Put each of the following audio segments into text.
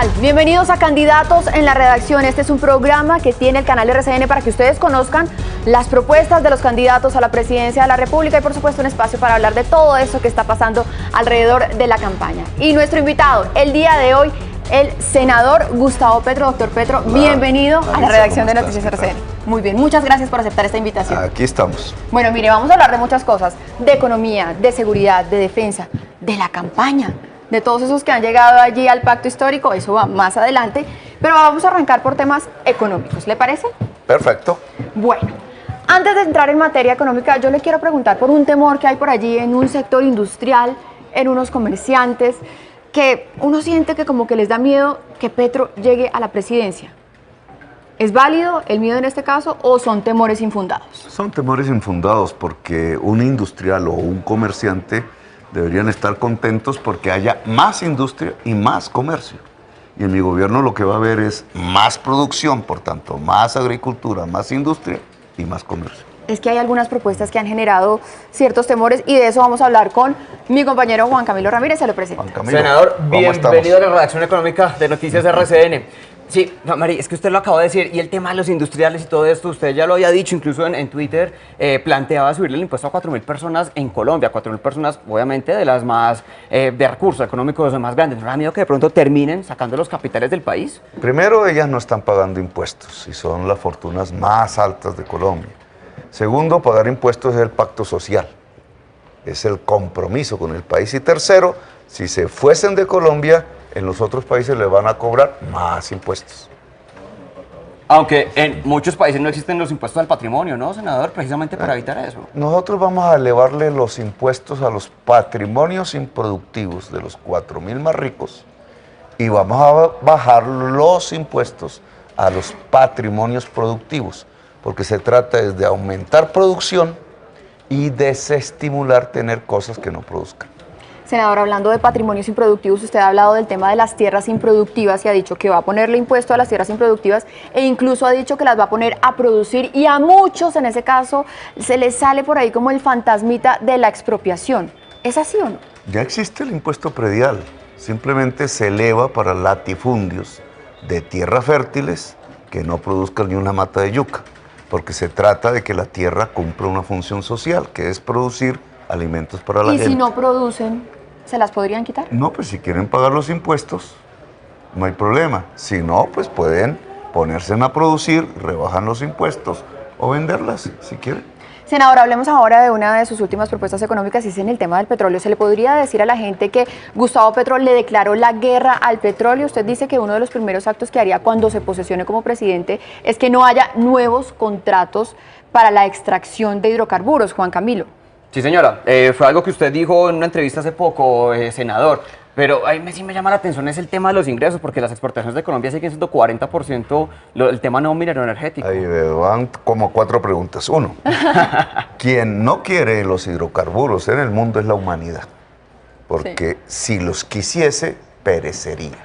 tal? Bienvenidos a Candidatos en la Redacción. Este es un programa que tiene el canal RCN para que ustedes conozcan las propuestas de los candidatos a la presidencia de la República y por supuesto un espacio para hablar de todo eso que está pasando alrededor de la campaña. Y nuestro invitado el día de hoy, el senador Gustavo Petro. Doctor Petro, bienvenido a la redacción de Noticias RCN. Muy bien, muchas gracias por aceptar esta invitación. Aquí estamos. Bueno, mire, vamos a hablar de muchas cosas, de economía, de seguridad, de defensa, de la campaña, de todos esos que han llegado allí al pacto histórico, eso va más adelante, pero vamos a arrancar por temas económicos, ¿le parece? Perfecto. Bueno, antes de entrar en materia económica, yo le quiero preguntar por un temor que hay por allí en un sector industrial, en unos comerciantes, que uno siente que como que les da miedo que Petro llegue a la presidencia. ¿Es válido el miedo en este caso o son temores infundados? Son temores infundados porque un industrial o un comerciante deberían estar contentos porque haya más industria y más comercio. Y en mi gobierno lo que va a haber es más producción, por tanto, más agricultura, más industria y más comercio. Es que hay algunas propuestas que han generado ciertos temores y de eso vamos a hablar con mi compañero Juan Camilo Ramírez, se lo presento. Juan Camilo, senador, bienvenido estamos? a la redacción económica de Noticias RCN. Sí, no, Mari, es que usted lo acaba de decir, y el tema de los industriales y todo esto, usted ya lo había dicho, incluso en Twitter, planteaba subirle el impuesto a 4.000 personas en Colombia, 4.000 personas, obviamente, de las más, de recursos económicos más grandes. ¿No da miedo que de pronto terminen sacando los capitales del país? Primero, ellas no están pagando impuestos y son las fortunas más altas de Colombia. Segundo, pagar impuestos es el pacto social, es el compromiso con el país. Y tercero, si se fuesen de Colombia, en los otros países le van a cobrar más impuestos. Aunque en muchos países no existen los impuestos al patrimonio, ¿no, senador? Precisamente para evitar eso. Nosotros vamos a elevarle los impuestos a los patrimonios improductivos de los 4.000 más ricos y vamos a bajar los impuestos a los patrimonios productivos, porque se trata de aumentar producción y desestimular tener cosas que no produzcan. Senador, hablando de patrimonios improductivos, usted ha hablado del tema de las tierras improductivas y ha dicho que va a ponerle impuesto a las tierras improductivas e incluso ha dicho que las va a poner a producir y a muchos en ese caso se les sale por ahí como el fantasmita de la expropiación. ¿Es así o no? Ya existe el impuesto predial, simplemente se eleva para latifundios de tierras fértiles que no produzcan ni una mata de yuca, porque se trata de que la tierra cumpla una función social, que es producir alimentos para la gente. ¿Y si no producen, se las podrían quitar? No, pues si quieren pagar los impuestos, no hay problema. Si no, pues pueden ponerse a producir, rebajan los impuestos o venderlas, si quieren. Senador, hablemos ahora de una de sus últimas propuestas económicas, y es en el tema del petróleo. ¿Se le podría decir a la gente que Gustavo Petro le declaró la guerra al petróleo? Usted dice que uno de los primeros actos que haría cuando se posesione como presidente es que no haya nuevos contratos para la extracción de hidrocarburos, Juan Camilo. Sí, señora, fue algo que usted dijo en una entrevista hace poco, senador, pero a mí sí me llama la atención es el tema de los ingresos, porque las exportaciones de Colombia siguen siendo 40% el tema no minero energético. Ahí van como 4 preguntas. Uno, quien no quiere los hidrocarburos en el mundo es la humanidad, porque si los quisiese, perecería.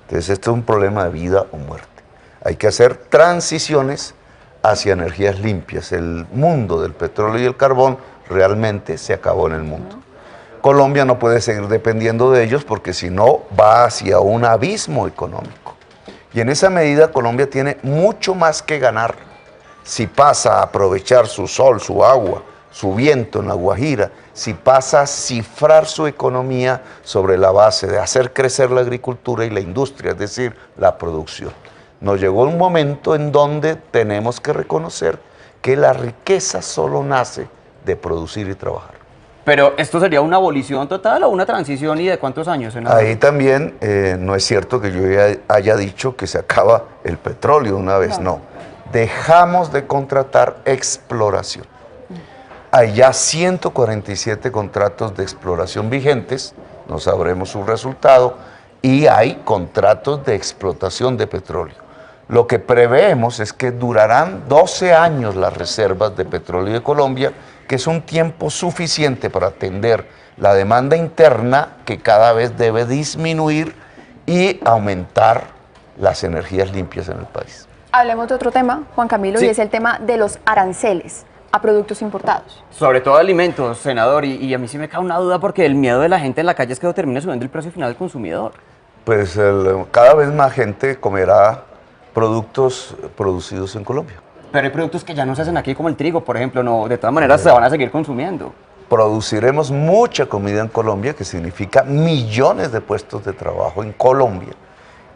Entonces, esto es un problema de vida o muerte. Hay que hacer transiciones hacia energías limpias. El mundo del petróleo y el carbón realmente se acabó en el mundo. Colombia no puede seguir dependiendo de ellos porque si no va hacia un abismo económico. Y en esa medida Colombia tiene mucho más que ganar si pasa a aprovechar su sol, su agua, su viento en la Guajira, si pasa a cifrar su economía sobre la base de hacer crecer la agricultura y la industria, es decir, la producción. Nos llegó un momento en donde tenemos que reconocer que la riqueza solo nace de producir y trabajar. Pero ¿esto sería una abolición total o una transición y de cuántos años, senador? Ahí también no es cierto que yo haya dicho que se acaba el petróleo una vez, no. Dejamos de contratar exploración. Hay ya 147 contratos de exploración vigentes, no sabremos su resultado, y hay contratos de explotación de petróleo. Lo que preveemos es que durarán 12 años las reservas de petróleo de Colombia, que es un tiempo suficiente para atender la demanda interna que cada vez debe disminuir y aumentar las energías limpias en el país. Hablemos de otro tema, Juan Camilo, Sí. y es el tema de los aranceles a productos importados. Sobre todo alimentos, senador, y a mí sí me cae una duda porque el miedo de la gente en la calle es que lo termine subiendo el precio final al consumidor. Pues cada vez más gente comerá productos producidos en Colombia. Pero hay productos que ya no se hacen aquí, como el trigo, por ejemplo, no, de todas maneras se van a seguir consumiendo. Produciremos mucha comida en Colombia, que significa millones de puestos de trabajo en Colombia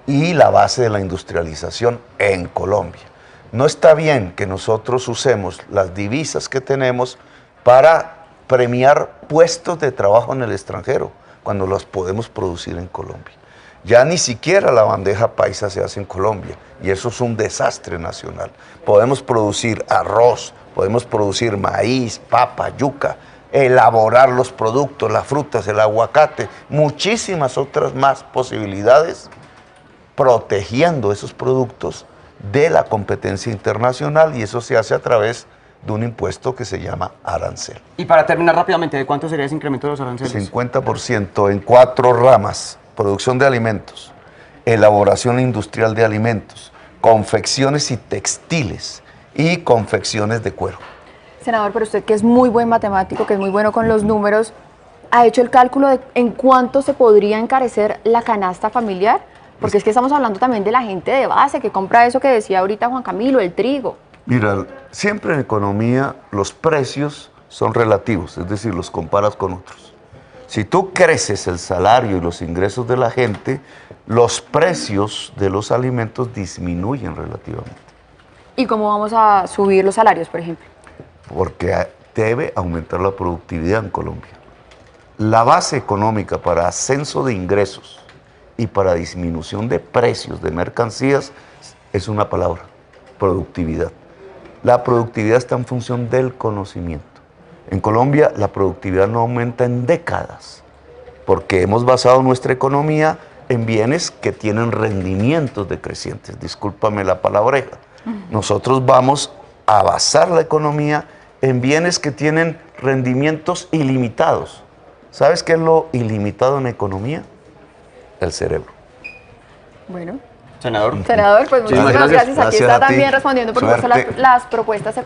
y la base de la industrialización en Colombia. No está bien que nosotros usemos las divisas que tenemos para premiar puestos de trabajo en el extranjero, cuando los podemos producir en Colombia. Ya ni siquiera la bandeja paisa se hace en Colombia y eso es un desastre nacional. Podemos producir arroz, podemos producir maíz, papa, yuca, elaborar los productos, las frutas, el aguacate, muchísimas otras más posibilidades, protegiendo esos productos de la competencia internacional, y eso se hace a través de un impuesto que se llama arancel. Y para terminar rápidamente, ¿de cuánto sería ese incremento de los aranceles? 50% en 4 ramas: producción de alimentos, elaboración industrial de alimentos, confecciones y textiles y confecciones de cuero. Senador, pero usted, que es muy buen matemático, que es muy bueno con los números, ¿ha hecho el cálculo de en cuánto se podría encarecer la canasta familiar? Porque es que estamos hablando también de la gente de base que compra eso que decía ahorita Juan Camilo, el trigo. Mira, siempre en economía los precios son relativos, es decir, los comparas con otros. Si tú creces el salario y los ingresos de la gente, los precios de los alimentos disminuyen relativamente. ¿Y cómo vamos a subir los salarios, por ejemplo? Porque debe aumentar la productividad en Colombia. La base económica para ascenso de ingresos y para disminución de precios de mercancías es una palabra: productividad. La productividad está en función del conocimiento. En Colombia la productividad no aumenta en décadas, porque hemos basado nuestra economía en bienes que tienen rendimientos decrecientes. Discúlpame la palabreja. Nosotros vamos a basar la economía en bienes que tienen rendimientos ilimitados. ¿Sabes qué es lo ilimitado en economía? El cerebro. Bueno. Senador. Senador, pues muchísimas gracias. Aquí Gracias está a ti. también respondiendo por supuesto Suerte. las propuestas económicas.